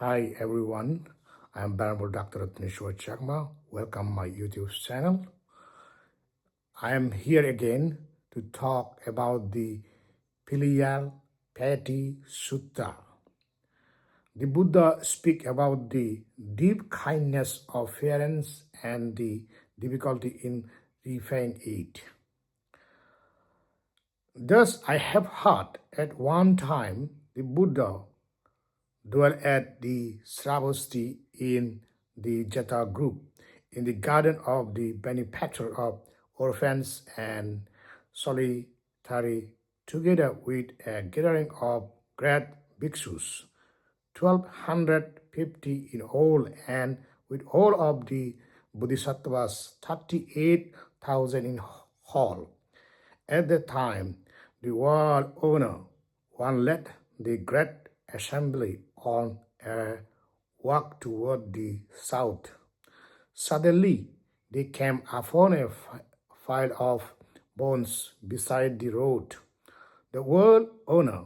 Hi everyone, I am Venerable Dr. Ratneshwar Chakma. Welcome my YouTube channel. I am here again to talk about the Piliyapati Sutta. The Buddha speak about the deep kindness of parents and the difficulty in repaying it. Thus I have heard at one time the Buddha dwell at the Sravasti in the Jata group, in the garden of the benefactor of orphans and solitary, together with a gathering of great bhikshus, 1250 in all, and with all of the bodhisattvas, 38,000 in all. At that time, the world owner, one led the great assembly on a walk toward the south. Suddenly, they came upon a file of bones beside the road. The world owner,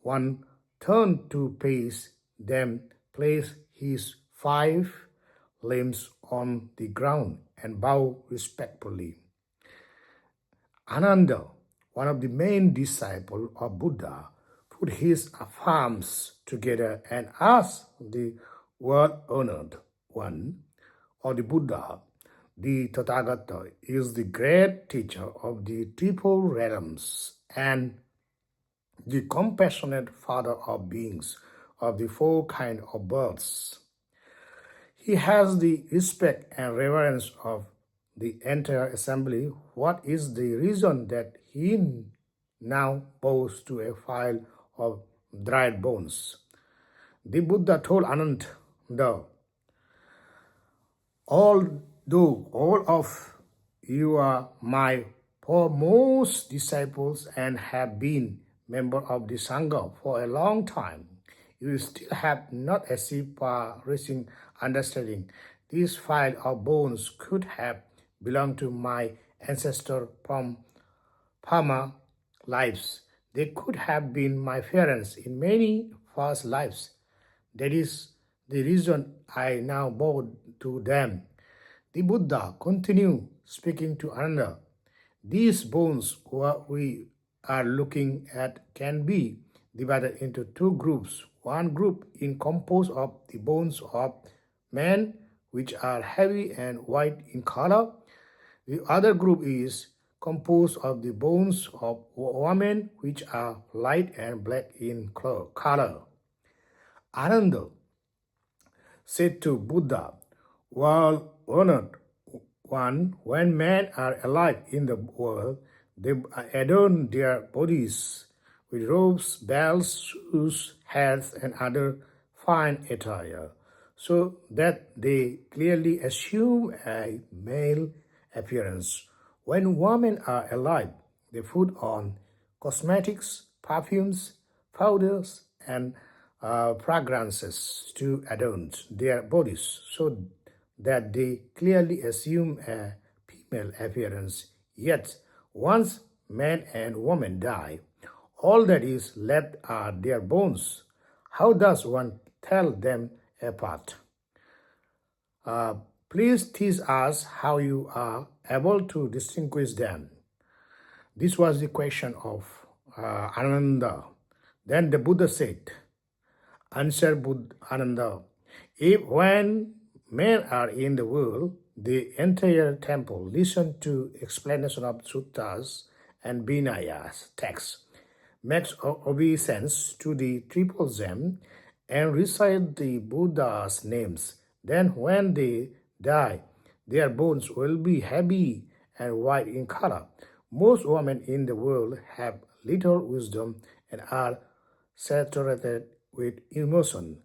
one turned to face them, placed his 5 limbs on the ground and bowed respectfully. Ananda, one of the main disciples of Buddha, put his palms together and asked the world-honored one, or the Buddha, the Tathagata, is the great teacher of the triple realms and the compassionate father of beings of the 4 kinds of births. He has the respect and reverence of the entire assembly. What is the reason that he now bows to a pile of dried bones? The Buddha told Ananda, although all of you are my foremost disciples and have been members of the Sangha for a long time, you still have not achieved far-reaching understanding. This file of bones could have belonged to my ancestor from former lives. They could have been my parents in many past lives. That is the reason I now bow to them. The Buddha continued speaking to Ananda. These bones what we are looking at can be divided into 2 groups. One group is composed of the bones of men, which are heavy and white in color. The other group is composed of the bones of women, which are light and black in color. Ananda said to Buddha, "Well honored one, when men are alive in the world, they adorn their bodies with robes, belts, shoes, hats, and other fine attire, so that they clearly assume a male appearance. When women are alive, they put on cosmetics, perfumes, powders, and fragrances to adorn their bodies, so that they clearly assume a female appearance. Yet, once man and woman die, all that is left are their bones. How does one tell them apart? Please teach us how you are able to distinguish them." This was the question of Ananda. Then the Buddha said, "Answer Ananda, if when men are in the world, the entire temple listen to explanation of suttas and Vinayas texts, makes obeisance to the triple gem, and recite the Buddha's names. Then when they die, their bones will be heavy and white in color. Most women in the world have little wisdom and are saturated with emotion.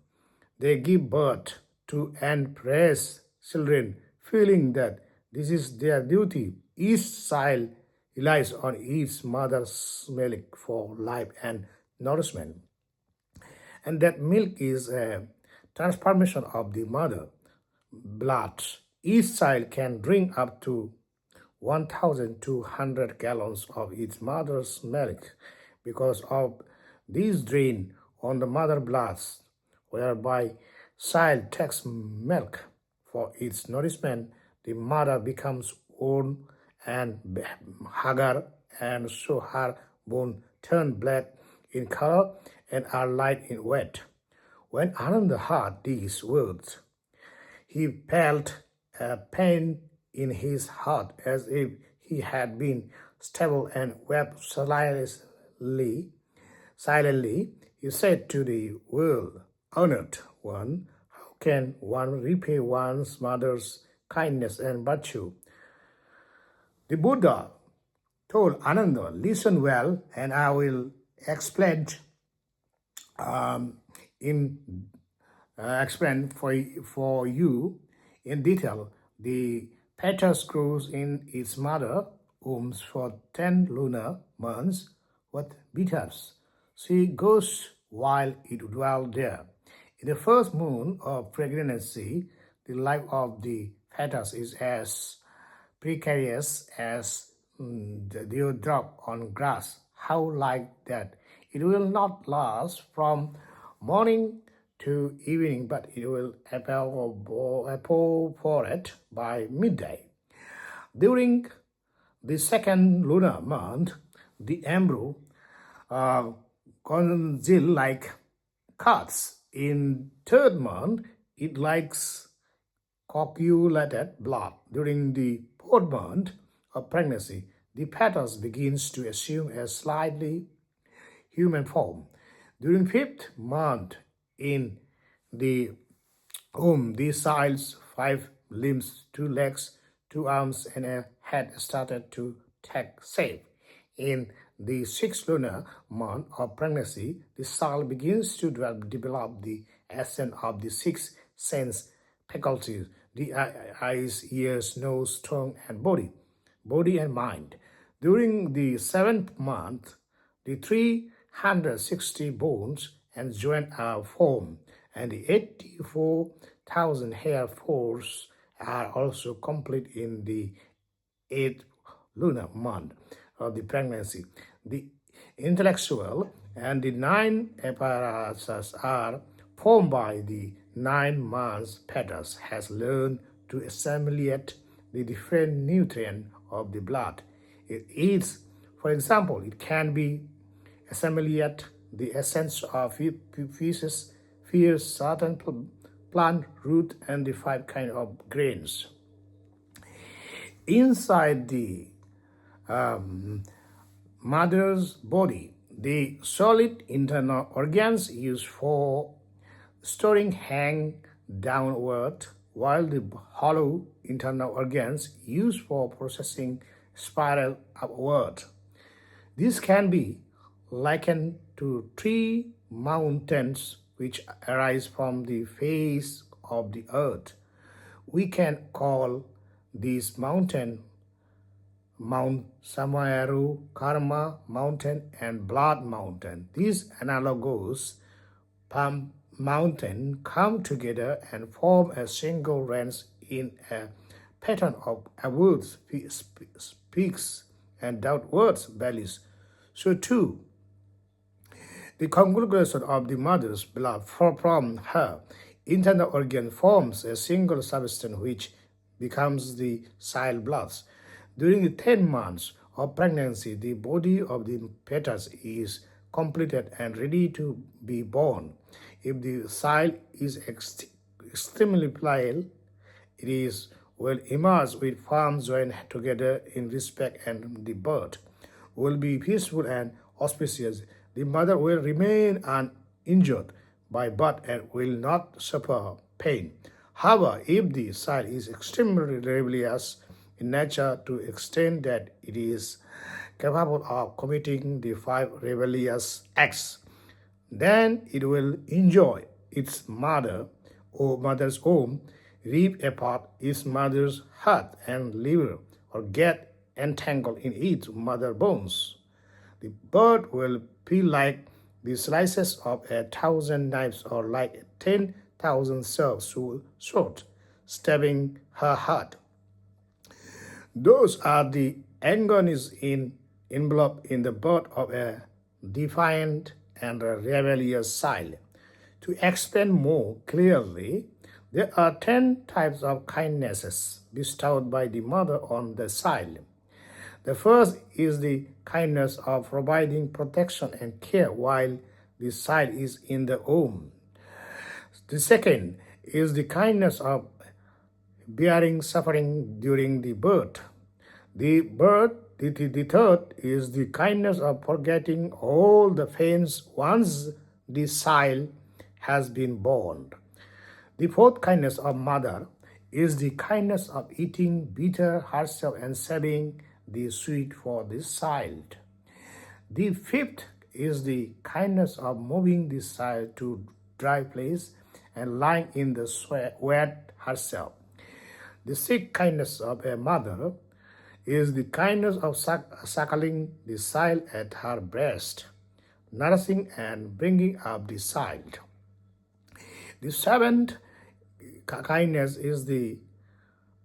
They give birth to and raise children, feeling that this is their duty. Each child relies on its mother's milk for life and nourishment. And that milk is a transformation of the mother blood. Each child can drink up to 1,200 gallons of its mother's milk because of this drain on the mother blood, whereby child takes milk for its nourishment, the mother becomes old and haggard, and so her bones turn black in color and are light in weight. When Ananda heard these words, he felt a pain in his heart as if he had been stabbed and wept silently. He said to the world, honored one, how can one repay one's mother's kindness and virtue? The Buddha told Ananda, listen well, and I will explain in explain for you in detail. The fetus grows in its mother womb for 10 lunar months with bitters. She goes while it dwells there. In the first moon of pregnancy, the life of the fetus is as precarious as the dewdrop on grass. How like that? It will not last from morning to evening, but it will evaporate by midday. During the second lunar month, the embryo congeal like cats. In third month, it likes coagulated blood. During the fourth month of pregnancy, the fetus begins to assume a slightly human form. During fifth month in the womb, the child's 5 limbs, 2 legs, 2 arms, and a head started to take shape. In the sixth lunar month of pregnancy, the child begins to develop the essence of the 6 sense faculties: the eyes, ears, nose, tongue, and body and mind. During the 7th month, the 360 bones and joints are formed, and the 84,000 hair folds are also complete in the 8th lunar month of the pregnancy. The intellectual and the 9 apparatus are formed by the 9 months fetus has learned to assimilate the different nutrients of the blood. It eats, for example, it can be assimilate the essence of feces, certain plant root, and the 5 kinds of grains. Inside the mother's body, the solid internal organs used for storing hang downward, while the hollow internal organs used for processing spiral upward. This can be likened to 3 mountains which arise from the face of the earth. We can call these mountains Mount Samaru, Karma Mountain, and Blood Mountain. These analogous mountains come together and form a single range in a pattern of upwards peaks and downwards valleys. So too, the congregation of the mother's blood from her internal organ forms a single substance which becomes the child blood. During the 10 months of pregnancy, the body of the fetus is completed and ready to be born. If the child is extremely pliable, it will emerge with firm joined together in respect, and the birth will be peaceful and auspicious. The mother will remain uninjured by birth and will not suffer pain. However, if the child is extremely rebellious in nature to extent that it is capable of committing the 5 rebellious acts, then it will enjoy its mother's womb, rip apart its mother's heart and liver, or get entangled in its mother bones. The bird will feel like the slices of 1,000 knives, or like 10,000 swords stabbing her heart. Those are the agonies enveloped in the birth of a defiant and a rebellious child. To explain more clearly, there are 10 types of kindnesses bestowed by the mother on the child. The first is the kindness of providing protection and care while the child is in the womb. The second is the kindness of bearing suffering during the birth. The third is the kindness of forgetting all the pains once the child has been born. The fourth kindness of mother is the kindness of eating bitter herself and saving the sweet for the child. The fifth is the kindness of moving the child to dry place and lying in the wet herself. The sixth kindness of a mother is the kindness of suckling the child at her breast, nourishing and bringing up the child. The seventh kindness is the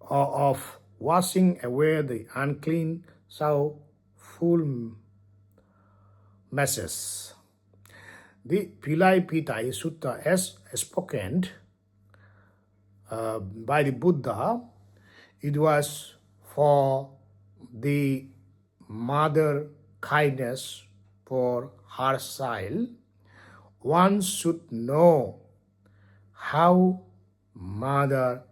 of washing away the unclean full messes. The Pilai Pitai Sutta, as spoken by the Buddha, it was for the mother kindness for her child. One should know how mother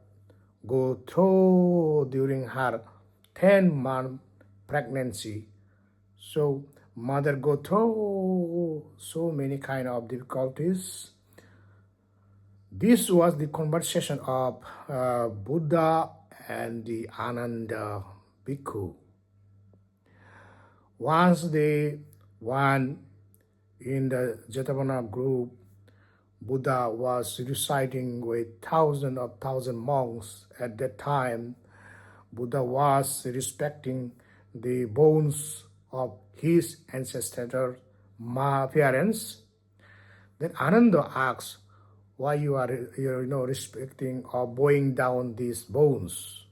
go through during her 10-month pregnancy. So mother go through so many kind of difficulties. This was the conversation of Buddha and the Ananda Bhikkhu. Once one in the Jetavana group, Buddha was reciting with thousands monks. At that time, Buddha was respecting the bones of his ancestors, parents. Then Ananda asks, why you are respecting or bowing down these bones?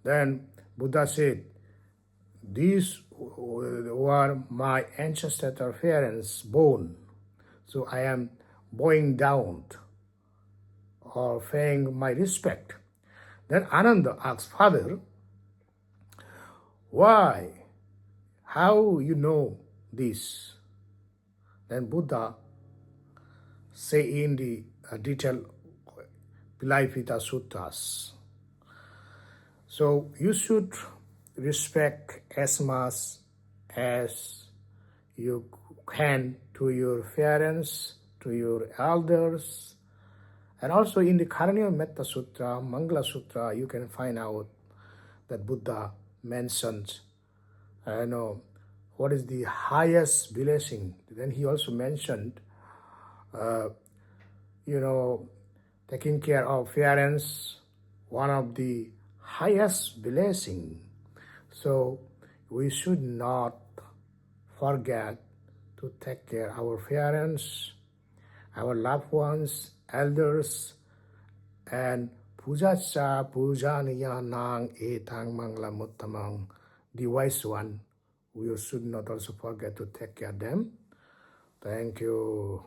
Then Buddha said, these were my ancestor parents' bone, so I am bowing down or paying my respect. Then Ananda asked, Father, why? How you know this? Then Buddha say in the detailed Pilaipita Suttas. So you should respect as much as you can to your parents, to your elders. And also in the Karaniya Metta Sutra, Mangala Sutra, you can find out that Buddha mentions, what is the highest blessing. Then he also mentioned, taking care of parents, one of the highest blessing. So we should not forget to take care of our parents, our loved ones, elders, and pujacha pujaniya nang etang mangla muttamang, the wise one. We should not also forget to take care of them. Thank you.